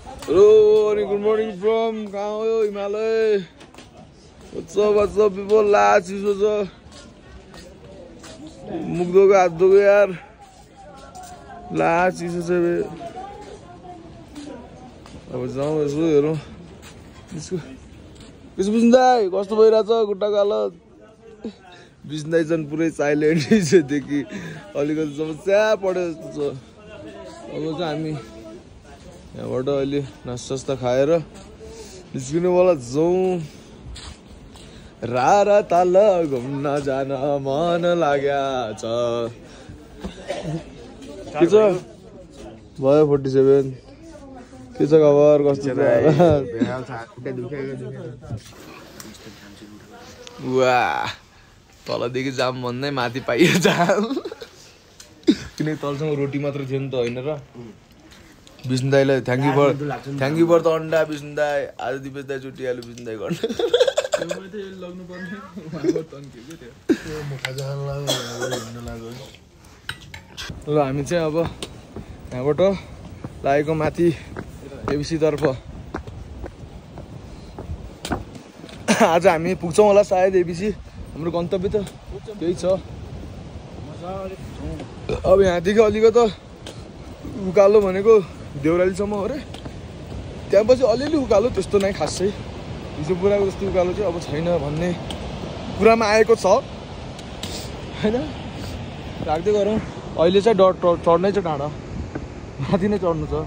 Hello and good morning from कहाँ हो यो हिमालय? What's up people? ला चिसो छ। मुख धोको हात धोको यार। ला चिसो छ बे। अब जाउँ यसो हेरौँ। यसो बिस्दाई कस्तो भइराछ खुट्टाको हालत? बिस्दाई चाहिँ पुरै साइलेन्ट छ देखि अलिकति समस्या पड्यो जस्तो छ। अब चाहिँ हामी यहाँबाट अहिले नास्ता खाएर निस्किनु वाला जाउँ। रारा ताल घुम्न जान मन लाग्या छ। के छ? भयो 47 के छ खबर कस्तो छ? वाह तलदेखि जाम भन्दै माथि पाइयो जाम। किनकि तलसँग रोटी मात्र थियो नि त होइन र? विष्णु दाईलाई थ्याङ्क यू फर द अन्डा विष्णु दाई। आज दिपेश दाई छुट्टिहाल्यो विष्णु दाई गर्न। ल हामी चाहिँ अब यहाँबाट लागेको माथि एबिसी तर्फ। आज हामी पुग्छौँ होला सायद एबिसी। हाम्रो गन्तव्य त त्यही छ। अब यहाँदेखि अलिकति उकालो भनेको देउरालीसम्म हो अरे। त्यहाँ पछि अलिअलि उकालो त्यस्तो नै खासै हिजो पुराको जस्तो उकालो चाहिँ अब छैन भन्ने कुरामा आएको छ होइन। राख्दै गरौँ। अहिले चाहिँ चढ्नै छ डाँडा माथि नै चढ्नु छ।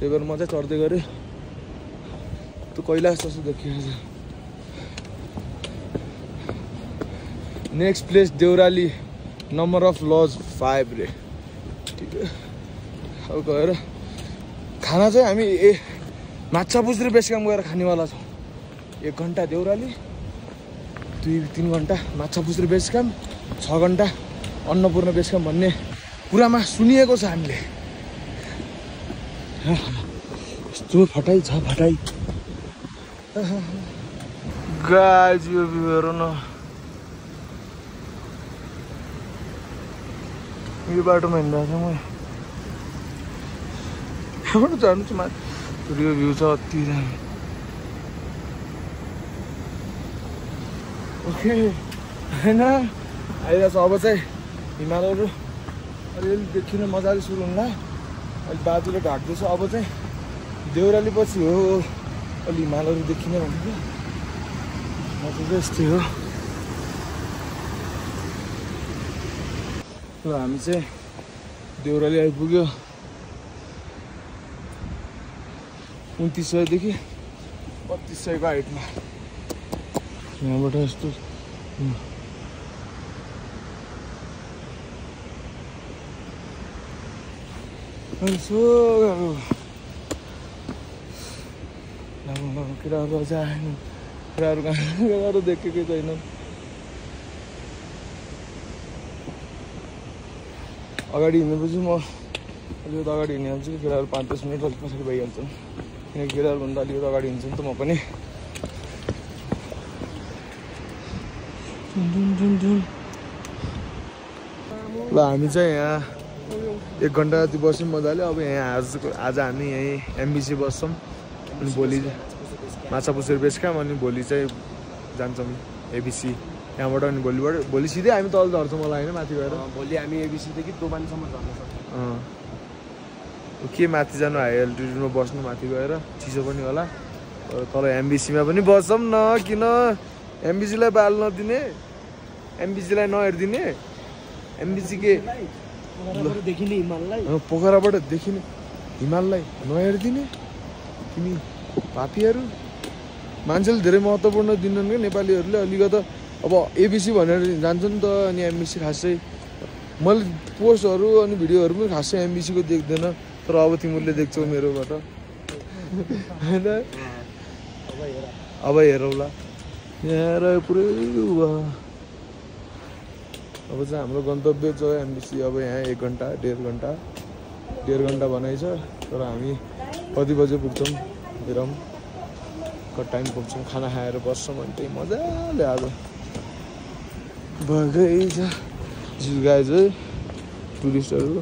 त्यही भएर म चाहिँ चढ्दै गरेँ। त्यो कैलाश जस्तो देखिएको छ। Next place Deurali number of lodge 5 रे। ठिक है अब गएर खाना चाहिँ हामी माछा पुछ्रे बेस काम गएर खानेवाला छौँ। 1 घन्टा देउराली 2-3 घन्टा माछा पुछ्रे बेस काम 6 घन्टा अन्नपूर्ण बेस काम भन्ने कुरामा सुनिएको छ हामीले। यस्तो फटाइ छ फटाइ। गाइज यो भ्यू हेरौँ न। यो बाटोमा हिँड्दा चाहिँ म यहाँबाट जानु चाहिँ माथि यो भ्यू छ अति दामी। ओके होइन आइरहेको छ। अब चाहिँ हिमालयहरू अलिअलि देखिन मजाले सुरु हुँला। अहिले बादुले ढाक्दैछ। अब चाहिँ देउराली पछि हो अलि हिमालयहरू देखिने भनेको मजाले यस्तै हो। ल हामी चाहिँ देउराली आइपुग्यो। 2900 देखि 3200 को हाइटमा। यहाँबाट यस्तो केटाहरू अझ आएन। केटाहरू कहाँ देखेकै छैन। अगाडि हिँडेपछि म अलिकति अगाडि हिँडिहाल्छु। केटाहरू 5-10 मिनट अलिक पछाडि भइहाल्छन्। किनकि केटाहरूभन्दा अलिकति अगाडि हिँड्छु नि त म पनि। ल हामी चाहिँ यहाँ 1 घन्टा जति बस्यौँ मजाले। अब यहाँ आज हामी यहीँ एमबिसी बस्छौँ। अनि भोलि माछा पुछ्रे बेस काम अनि भोलि चाहिँ जान्छौँ एबिसी। त्यहाँबाट अनि भोलि सिधै हामी तल झर्छौँ होला होइन माथि गएर। भोलि हामी एबिसीदेखि दोबानसम्म झर्न सक्छौँ। के माथि जानु हाई एल्टिट्युडमा बस्नु माथि गएर चिसो पनि होला। तर एमबिसीमा पनि बस्छौँ न। किन एमबिसीलाई बाल नदिने? एमबिसीलाई नहेरिदिने? एमबिसी के देखिने हिमाललाई पोखराबाट देखिने हिमाललाई नहेरिदिने? तिमी पापीहरू। मान्छेले धेरै महत्त्वपूर्ण दिन्छन् क्या नेपालीहरूले। अलिकति अब एबिसी भनेर जान्छ नि त। अनि एमबिसी खासै मैले पोस्टहरू अनि भिडियोहरू पनि खासै एमबिसीको देख्दैन। तर अब तिमीहरूले देख्छौ मेरोबाट होइन। अब हेरौँला यहाँ रह्यो पुरै। अब चाहिँ हाम्रो गन्तव्य छ एमबिसी। अब यहाँ 1 घन्टा 1.5 घन्टा भनाइ छ। तर हामी कति बजे पुग्छौँ हेरौँ। कति टाइम पुग्छौँ खाना खाएर बस्छौँ अनि त्यही मजाले आज भएकै छ। गाइज है टुरिस्टहरू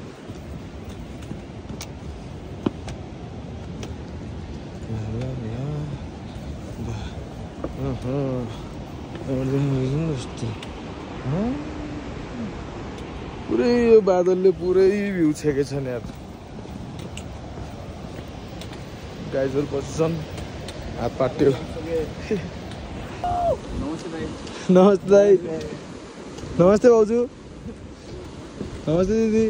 पुरै यो बादलले पुरै भ्यू छेकेको छ नि यार गाइजहरू बस्छन् हात पाट्यो नमस्ते दाइ नमस्ते भाउजू नमस्ते दिदी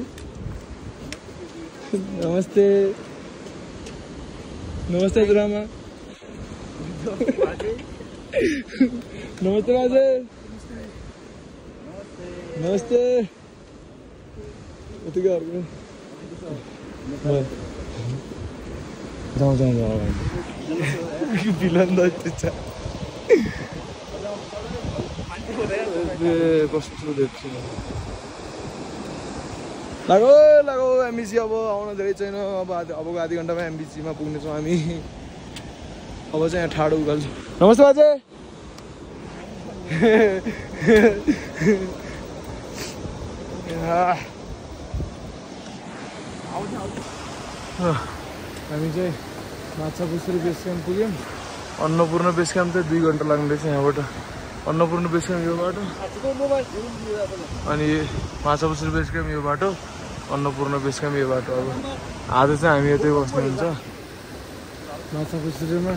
नमस्ते नमस्ते हजुरआमा नमस्ते बाजे नमस्ते यतिकै अर्को जाउँ जाउँ जाउँ बिलन द कस्तो देख्छु लागो लागो एमबिसी अब आउन धेरै छैन अब अबको आधी घन्टामा एमबिसीमा पुग्नेछौँ हामी अब चाहिँ यहाँ ठाडो उकाल्छु नमस्ते बाजे हामी चाहिँ माछापुछ्री बेस क्याम्प पुग्यौँ अन्नपूर्ण बेस क्याम्प चाहिँ 2 घन्टा लाग्ने रहेछ यहाँबाट अन्नपूर्ण बेस क्याम्प यो बाटो अनि माछापुछ्री बेस क्याम्प यो बाटो अन्नपूर्ण बेस क्याम्प यो बाटो अब आज चाहिँ हामी यतै बस्नु हुन्छ माछापुछ्रीमा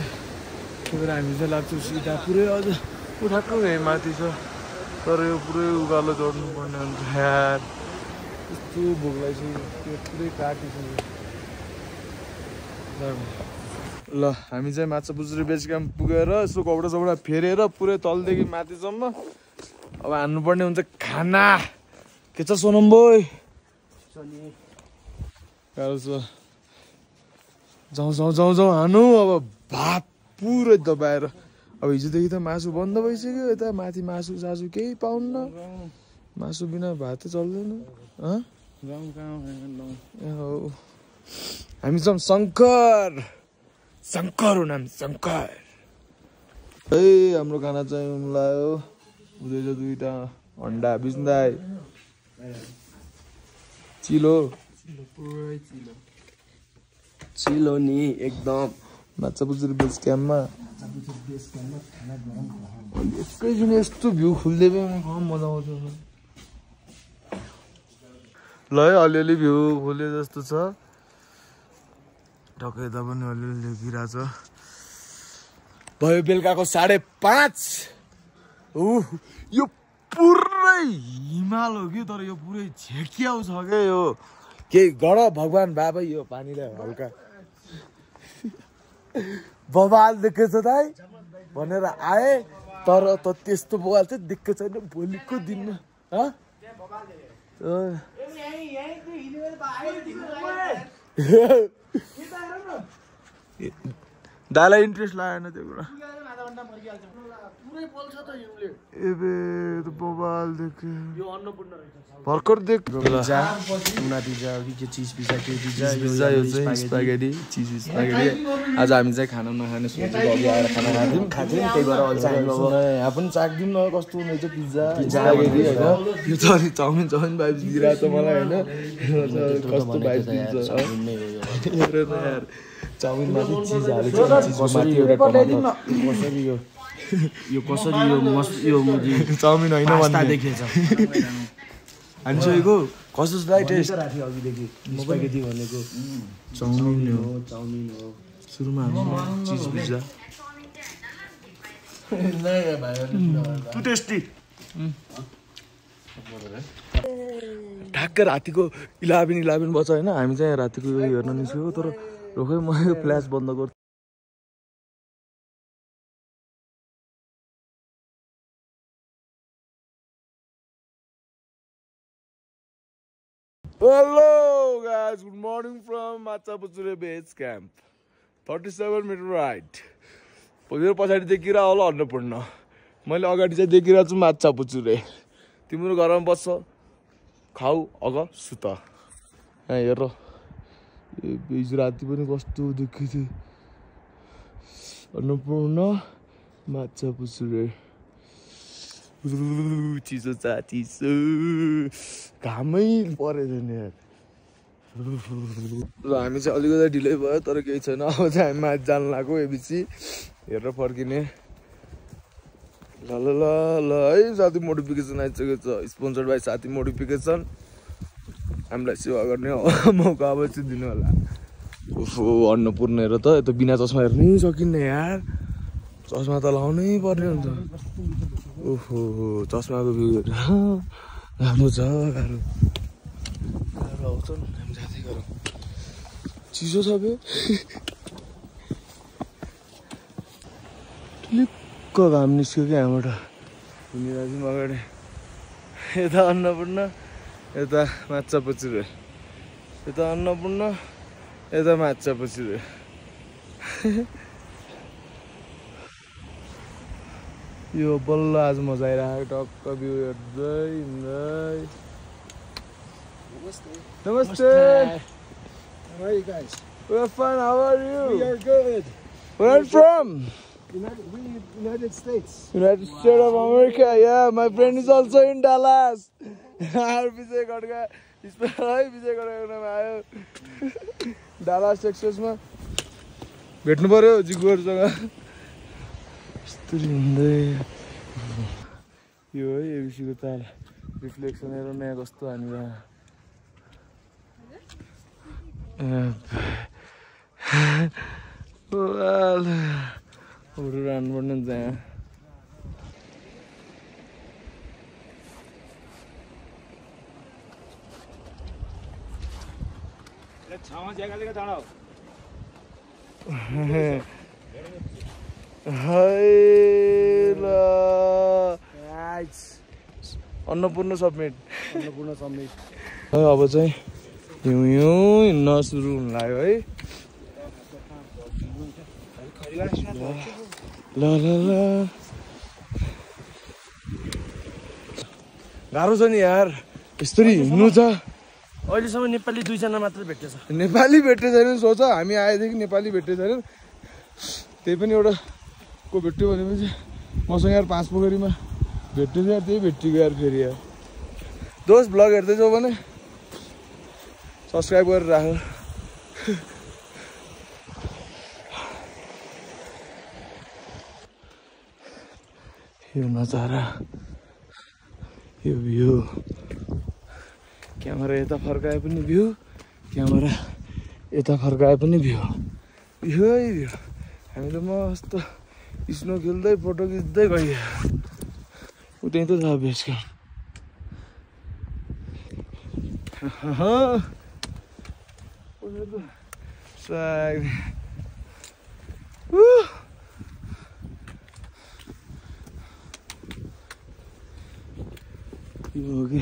त्यही भएर हामी चाहिँ लाग्छौँ सिधा पुरै अझ उठाएको यहीँ माथि छ तर यो पुरै उकालो चढ्नु पर्ने हुन्छ यार यस्तो भोक लागिसक्यो त्यो पुरै काटिसक्यो ल हामी चाहिँ माछापुछ्री बेस क्याम्प पुगेर यसो कपडा सपडा फेरेर पुरै तलदेखि माथिसम्म अब हान्नुपर्ने हुन्छ खाना के छ सोनम बोय गाह्रो छ जाउँ जाउँ जाउँ जाउँ हानु अब भात पुरै दबाएर अब हिजोदेखि त मासु बन्द भइसक्यो यता माथि मासु सासु केही पाउन्न मासु बिना भात चल्दैन हामी छौँ शङ्कर शङ्कर हो नाम शङ्कर है हाम्रो खाना चाहिँ उम्लायो उदैछ 2टा अन्डा बिस्दाई चिलो पुरै चिलो नि एकदम माछापुछ्री बेस क्याम्पमा एकैछिन यस्तो भ्यू खुल्दै पनि मजा आउँछ ल है अलिअलि भ्यू खुले जस्तो छ टक्कै यता पनि अलिअलि देखिरहेछ भयो बेलुकाको 5:30 यो पुरै हिमाल हो कि तर यो पुरै झेकियाउ छ क्या यो के गड भगवान् बाबा यो पानीलाई हल्का बवाल देखेछ दाइ भनेर आए तर त त्यस्तो बवाल चाहिँ देखेको छैन भोलिको दिनमा दाइलाई इन्ट्रेस्ट लागेन त्यो कुरा बवाल देखे भर्खर देख पिज्जा टुना पिज्जा कि के चिज पिज्जा के पिज्जा यो चाहिँ स्पागेटी चिज स्पागेटी आज हामी चाहिँ खाना नखाने सोचेको अघि आएर खाना खाँदिउँ त्यही भएर अहिले चाहिँ अब यहाँ पनि चाख्दिउँ न कस्तो हुनेछ पिज्जा पिज्जा स्पागेटी होइन यो त अलि चाउमिन भाइब्स दिइरहेको छ मलाई होइन कस्तो भाइब्स दिन्छ यार चाउमिन माथि चिज हालेको छ चिजको माथि एउटा टमाटर कसरी यो कसरी यो चाउमिन होइन पास्ता देखेछ हानिसकेको कस्तो छ दाइ टेस्ट राखेँ अघिदेखि स्पागेटी भनेको चाउमिन हो सुरुमा हामी चिज पिज्जा टु टेस्टी ठ्याक्क रातिको 11 बज्छ होइन हामी चाहिँ रातिको यो हेर्न निस्केको तर रोकै म यो फ्ल्यास बन्द गर्छु Hello guys, good morning from Machapuchhre base camp. 37 meter right. मेरो पछाडि देखिरहेको होला अन्नपूर्ण मैले अगाडि चाहिँ देखिरहेको छु माछापुछ्रे तिम्रो घरमा बस्छ खाऊ अग सुत हेर हिजो राति पनि कस्तो देखिथियो अन्नपूर्ण माछापुछ्रे चिसो छ चिसो घामै परेछ नि यार र हामी चाहिँ अलिकति ढिलै भयो तर केही छैन अब चाहिँ हामी माथि जानु लाग्यो एबिसी हेरेर फर्किने ल ल ल ल है साथी मोडिफिकेसन आइसकेको छ स्पोन्सर्ड बाई साथी मोडिफिकेसन हामीलाई सेवा गर्ने मौका अवश्य दिनु होला ओहो अन्नपूर्ण हेर त यता बिना चस्मा हेर्नै सकिन्न यार चस्मा त लाउनै पर्ने हुन्छ ओहो चस्माको भ्यू हेर राम्रो छ गाह्रो आउँछ नि हामी जाँदै गरौँ चिसो छ बे लिक्क घाम निस्क्यो क्या यहाँबाट घुमिरहेछौँ अगाडि यता अन्नपूर्ण यता माछा पछिरो यता अन्नपूर्ण यता माछा पछिरो यो बल्ल आज मजा आइरहेको टक्क भ्यू हेर्दै हिँड्दै नमस्ते How are you guys? We're fine, how are you? We are good. Where are you from? United States. United States of America, yeah. My friend is also in Dallas. विजय गडका विजय गडका आयो डालास टेक्सासमा भेट्नु पर्यो जिगुहरूसँग यस्तरी हुँदै यो है एबिसीको तार रिफ्लेक्सन हेर नयाँ कस्तो हामीलाई फोटो रान्नुपर्ने हुन्छ यहाँ अन्नपूर्ण सब्मिट अब चाहिँ हिउँ हिँड्न सुरु हुन लाग्यो है ल ल ल गाह्रो छ नि यार यस्तरी हिँड्नु छ अहिलेसम्म नेपाली 2 जना मात्र भेटेछ नेपाली भेट्ने छैन सोच हामी आएदेखि नेपाली भेट्ने छैन त्यही पनि एउटा को भेट्यो भनेपछि मसँग यार 5 पोखरीमा भेट्ने थियो यार त्यही भेटियो यार फेरि यार दोस्त ब्लग हेर्दैछौ भने सब्सक्राइब गरेर राख यो नजारा यो भ्यू क्यामेरा यता फर्काए पनि भ्यू क्यामेरा यता फर्काए पनि भ्यू भ्यू है भ्यू हामीले मस्त स्नो खेल्दै फोटो खिच्दै गयो उतै त छ बेस क्याम्प यो हो कि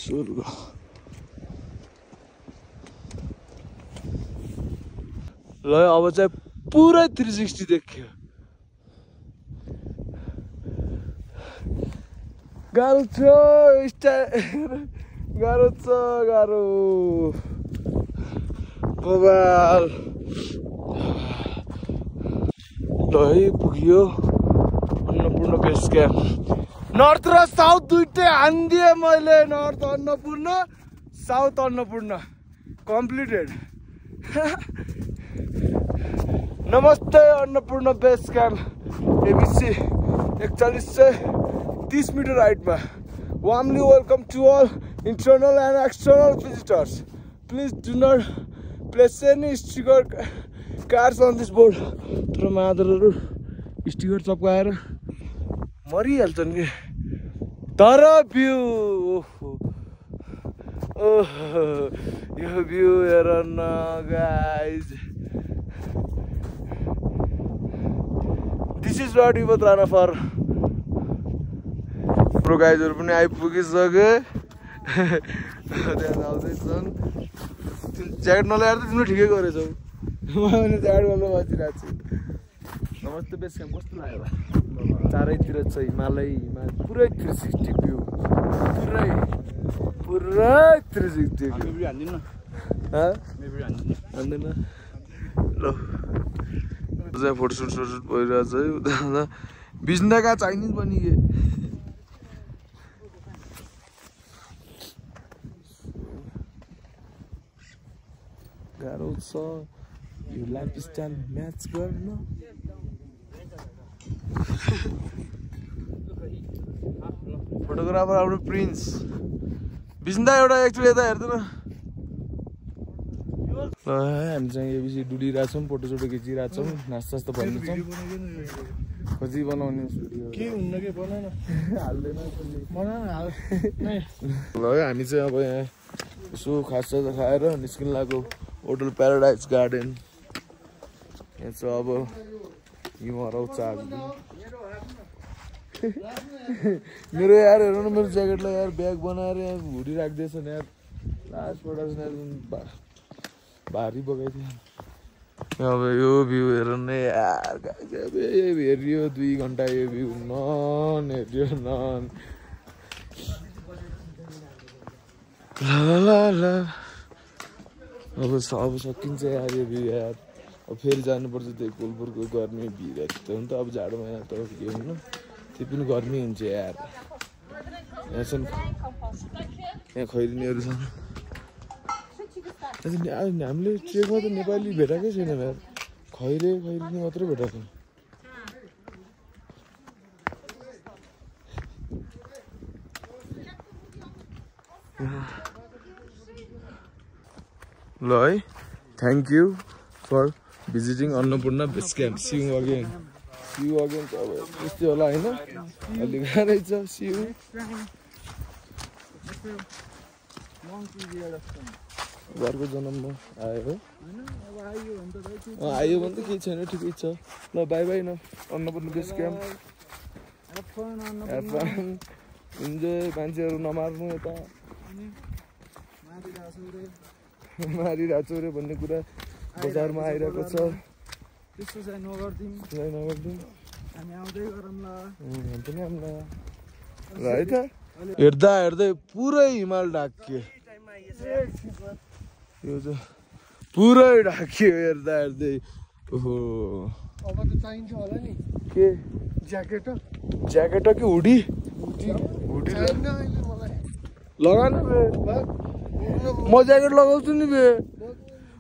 स्वर्ग ल अब चाहिँ पुरै 360 देखियो गाह्रो छ गाह्रो छ गाह्रो बबाल ल है पुग्यो अन्नपूर्ण बेस क्याम्प नर्थ र साउथ दुइटै हानिदिएँ मैले north Annapurna south Annapurna completed नमस्ते Annapurna base camp ABC 4130 metre हाइटमा warmly welcome to all internal and external visitors. Please do not place any sticker cars on this board. तर मादरहरू स्टिकर चप्काएर मरिहाल्छन् कि तर भ्यू ओहो यो भ्यू हेर न guys this is not even राना फर प्रो गाइजहरू पनि आइपुगिसके त्यहाँ आउँदैछन् ज्याकेट नल्याएर त तिम्रो ठिकै गरेछौ मैले ज्याकेट गर्नु बसिरहेको छु नमस्ते बेस क्याम्प कस्तो लाग्यो चारैतिर छ हिमालय पुरै 360 भ्यू पुरै 360 हान्दैन ल चाहिँ फोटोसुट भइरहेछ है उता बिजनेका चाइनिज पनि के गाह्रो छ यो लाइफ स्टाइल म्याच गर्न फोटोग्राफर हाम्रो प्रिन्स बिस्दा एउटा एकचोटि यता हेर्दैन ल हामी चाहिँ एबिसी डुडिरहेछौँ फोटोसोटो खिचिरहेछौँ नास्ता भन्ने छौँ खोजी बनाउने के हुन्न के बनाउन हाल्दैन ल हामी चाहिँ अब यहाँ यसो खाजा खाएर निस्किन लाग्यो होटल प्याराडाइज गार्डन यहाँ चाहिँ अब हिउँ हराउँछ मेरो यार हेर्नु न मेरो ज्याकेटलाई यार ब्याग बनाएर यहाँ हुडी राख्दैछ नि यार लास्टबाट भारी बगाइदियो अब यो भ्यू हेर्नु न यार हेरियो 2 घन्टा यो भ्यू नन हेरियो नन ल अब सकिन्छ यार यो भ्यू यार अब फेरि जानुपर्छ त्यही कोलपुरको गर्मी भिड त हो नि त अब जाडो महिना त के हुनु त्यो पनि गर्मी हुन्छ यार यहाँ छन् यहाँ खैरिनीहरू छन् हामीले ट्रेकमा त नेपाली भेटाएकै छैन यार खैरिनी मात्रै भेटाएको ल है thank you for visiting Annapurna base camp. See you again. अब यस्तै होला हैन अलि गाह्रै छ see you. घरको जन्ममा आयो आयो भने त केही छैन ठिकै छ ल बाई बाई न अन्नपूर्ण बेस क्याम्प इन्जोय मान्छेहरू नमार्नु यता मारिरहेको रे भन्ने कुरा बजारमा आइरहेको छ त्यस्तो चाहिँ नगर्दिउँ हामी आउँदै गरौँला पनि आउँला ल है त हेर्दा हेर्दै पुरै हिमाल ढाकियो यो त पुरै ढाकियो हेर्दा हेर्दै ओहो अब त चाहिन्छ होला नि के ज्याकेट कि हुडी लगान बे म ज्याकेट लगाउँछु नि बे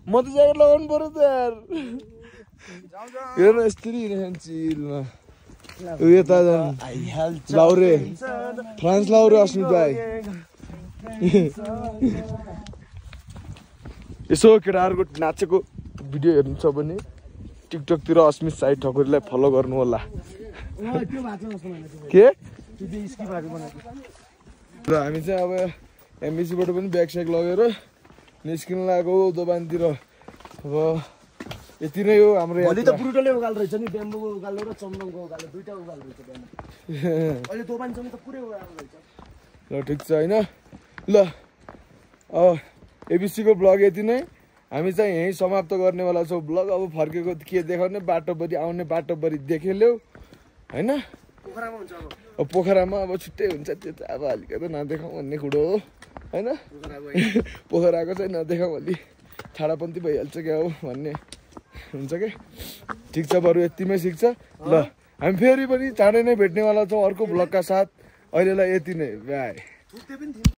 म त ज्याकेट लगाउनु पर्यो त यार हेर्नु यस्तरी हिँडेको चिलमा यता लाउरे फ्रान्स लाउरे अस्मित भाइ यसो केटाहरूको नाचेको भिडियो हेर्नु छ भने टिकटकतिर अस्मित साई ठकुरीलाई फलो गर्नु होला के र हामी चाहिँ अब एमबिसीबाट पनि ब्याग स्याग लगेर निस्किन लागेको दोबानतिर अब यति नै हो हाम्रो भोलि त ब्रुटलै उकाल रहेछ नि बेम्बोको उकालो र चम्दङको उकालो दुईटा उकाल रहेछ बिहान अहिले दोबानसम्म त पुरै उकाल रहेछ ल ठिक छ हैन ल अब एबिसीको ब्लग यति नै हामी चाहिँ यहीँ समाप्त गर्नेवाला छौँ ब्लग अब फर्केको के देखाउने बाटोभरि आउने बाटोभरि देखेल्यौ हैन पोखरामा हुन्छ अब पोखरामा अब छुट्टै हुन्छ त्यो त अब अलिकति नदेखाउँ भन्ने कुरो हो हैन पोखराको चाहिँ नदेखाउँ अलि ठाडापन्ती भइहाल्छ क्या हो भन्ने हुन्छ क्या ठिक छ बरु यतिमै सिक्छ ल हामी फेरि पनि चाँडै नै भेट्नेवाला छौँ अर्को ब्लगका साथ अहिलेलाई यति नै बाई